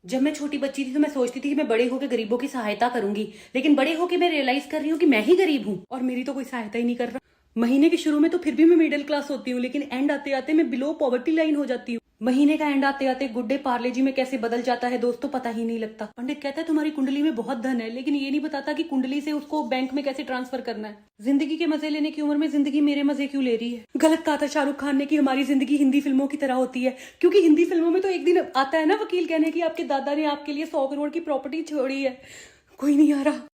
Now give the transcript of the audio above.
जब मैं छोटी बच्ची थी तो मैं सोचती थी कि मैं बड़े होकर गरीबों की सहायता करूंगी, लेकिन बड़े होकर मैं रियलाइज कर रही हूँ कि मैं ही गरीब हूँ और मेरी तो कोई सहायता ही नहीं कर रहा। महीने के शुरू में तो फिर भी मैं मिडिल क्लास होती हूँ, लेकिन एंड आते आते मैं बिलो पॉवर्टी लाइन हो जाती हूँ। महीने का एंड आते आते गुड्डे पार्ले जी में कैसे बदल जाता है दोस्तों, पता ही नहीं लगता। पंडित कहता है तुम्हारी कुंडली में बहुत धन है, लेकिन ये नहीं बताता कि कुंडली से उसको बैंक में कैसे ट्रांसफर करना है। जिंदगी के मजे लेने की उम्र में जिंदगी मेरे मजे क्यों ले रही है। गलत कहा था शाहरुख खान ने कि हमारी जिंदगी हिंदी फिल्मों की तरह होती है, क्योंकि हिंदी फिल्मों में तो एक दिन आता है ना वकील कहने की आपके दादा ने आपके लिए 100 करोड़ की प्रॉपर्टी छोड़ी है। कोई नहीं आ रहा।